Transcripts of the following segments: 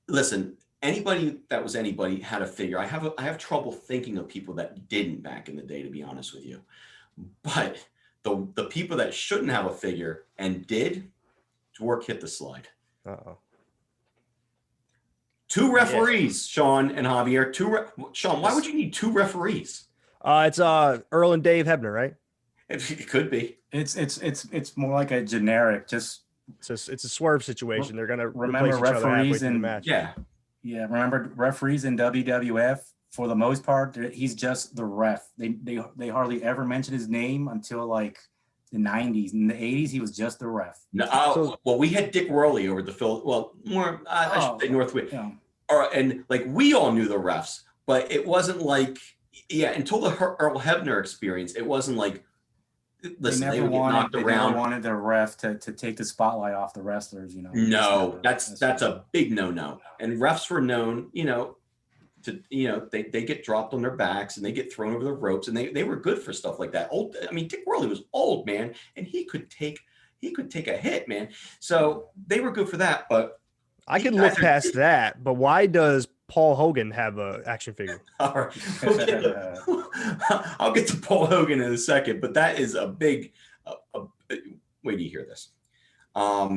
listen, anybody that was anybody had a figure. I have trouble thinking of people that didn't back in the day, to be honest with you. But the people that shouldn't have a figure and did, Dwork hit the slide. Uh-oh. 2 referees, Sean and Javier. Sean, why would you need 2 referees? It's Earl and Dave Hebner, right? It could be. It's more like a generic. Just it's a swerve situation. They're gonna remember replace each other halfway through the in match. Yeah. Remember referees in WWF, for the most part, he's just the ref. They hardly ever mention his name until like the 90s. In the 80s, he was just the ref. No, well, we had Dick Worley over the Phil. Well, more I should say Northwood. Yeah. And like we all knew the refs, but it wasn't like until the Earl Hebner experience, it wasn't like. Listen, they would get knocked around. They never wanted the ref to take the spotlight off the wrestlers. No, that's a big no. And refs were known, they get dropped on their backs and they get thrown over the ropes, and they were good for stuff like that. Dick Worley was old, man, and he could take a hit, man. So they were good for that. But I could look past that. But why does Paul Hogan have a action figure? All right. I'll get to Paul Hogan in a second, but that is a big. Wait, do you hear this? But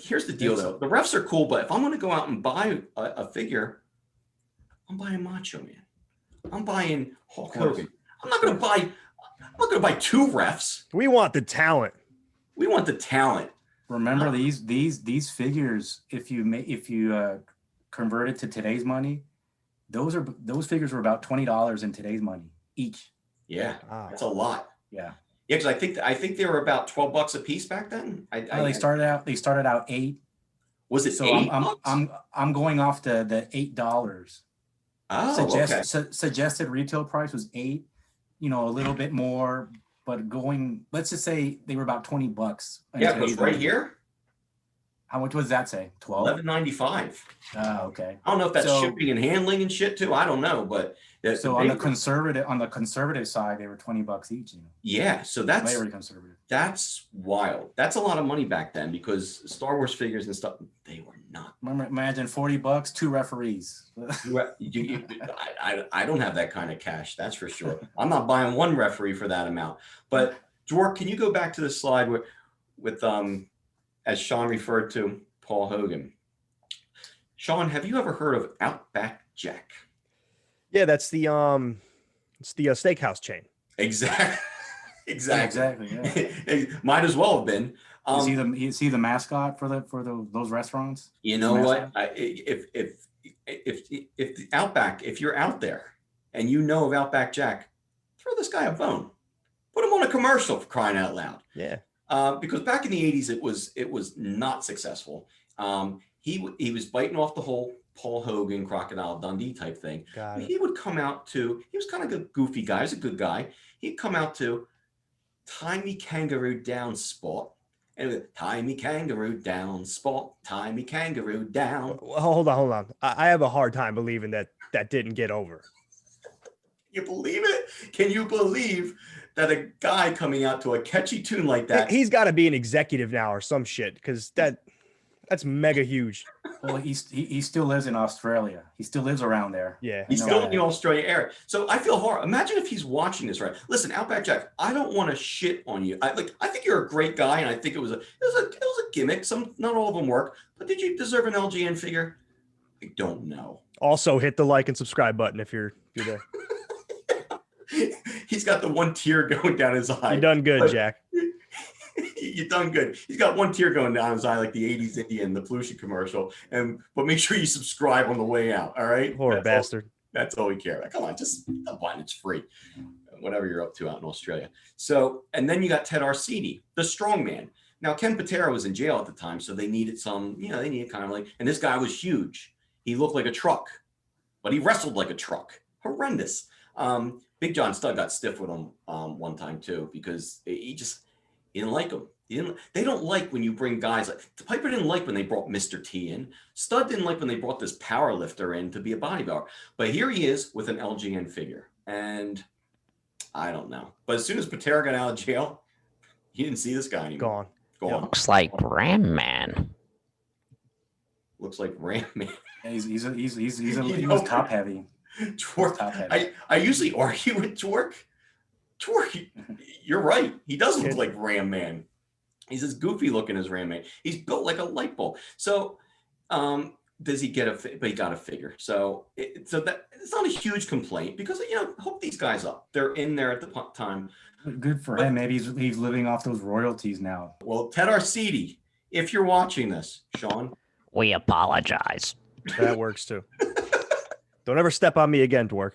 here's the deal though. The refs are cool, but if I'm going to go out and buy a figure, I'm buying Macho Man. I'm buying Hulk Hogan. I'm not going to buy 2 refs. We want the talent. We want the talent. Remember these figures. If you convert it to today's money, those figures were about $20 in today's money each. Yeah, that's a lot. Yeah. Yeah, because I think they were about $12 a piece back then. They started out 8. Was it so 8? I'm going off the $8. Oh, Suggested retail price was 8. A little bit more, but let's just say they were about $20. Yeah, it was right here. How much was that say? 12? $11.95. Oh, okay. I don't know if that's shipping and handling and shit too. I don't know, but on the conservative side, they were $20 each. Yeah, so that's very conservative. That's wild. That's a lot of money back then because Star Wars figures and stuff, they were not. Imagine $40, 2 referees. I don't have that kind of cash. That's for sure. I'm not buying 1 referee for that amount. But Dwork, can you go back to the slide with as Sean referred to Paul Hogan? Sean, have you ever heard of Outback Jack? Yeah, that's the steakhouse chain. Exactly. Yeah. Might as well have been. Is he the mascot for those restaurants? You know what? If the Outback, if you're out there and you know of Outback Jack, throw this guy a bone. Put him on a commercial, for crying out loud. Yeah. Because back in the 80s, it was not successful. He was biting off the whole Paul Hogan, Crocodile Dundee type thing. He would come out to, he was kind of a goofy guy. He's a good guy. He'd come out to tie me kangaroo down spot. And tie me kangaroo down spot, tie me kangaroo down. Well, hold on. I have a hard time believing that didn't get over. You believe it? Can you believe that a guy coming out to a catchy tune like that? He's got to be an executive now or some shit, because that's mega huge. Well, he still lives in Australia. He still lives around there. Yeah, he's still in the Australia area. So I feel horrible. Imagine if he's watching this, right? Listen, Outback Jack, I don't want to shit on you. I think you're a great guy, and I think it was a gimmick. Not all of them work, but did you deserve an LJN figure? I don't know. Also, hit the like and subscribe button if you're there. He's got the 1 tear going down his eye. You done good, Jack. You done good. He's got 1 tear going down his eye like the 80s Indian, the pollution commercial. But make sure you subscribe on the way out. All right. Poor bastard. That's all we care about. Come on, just one. It's free. Whatever you're up to out in Australia. So, and then you got Ted Arcidi, the strongman. Now, Ken Patera was in jail at the time, so they needed they needed kind of like, and this guy was huge. He looked like a truck, but he wrestled like a truck. Horrendous. Big John Studd got stiff with him one time too, because he didn't like him. They don't like when you bring guys like Piper didn't like when they brought Mr. T in. Stud didn't like when they brought this power lifter in to be a bodybuilder. But here he is with an LJN figure. And I don't know. But as soon as Patera got out of jail, you didn't see this guy anymore. Gone. Looks like Ram Man. looks like Ram Man. Yeah, he You was know, top heavy. Twerk. Top heavy. I usually argue with Twerk. Twerk, you're right. He does look like Ram Man. He's as goofy looking as Ram Man. He's built like a light bulb. So, does he get but he got a figure. So that it's not a huge complaint because, hook these guys up. They're in there at the time. Good for him. Maybe he's living off those royalties now. Well, Ted Arcidi, if you're watching this, Sean, we apologize. That works too. Don't ever step on me again, Dwork.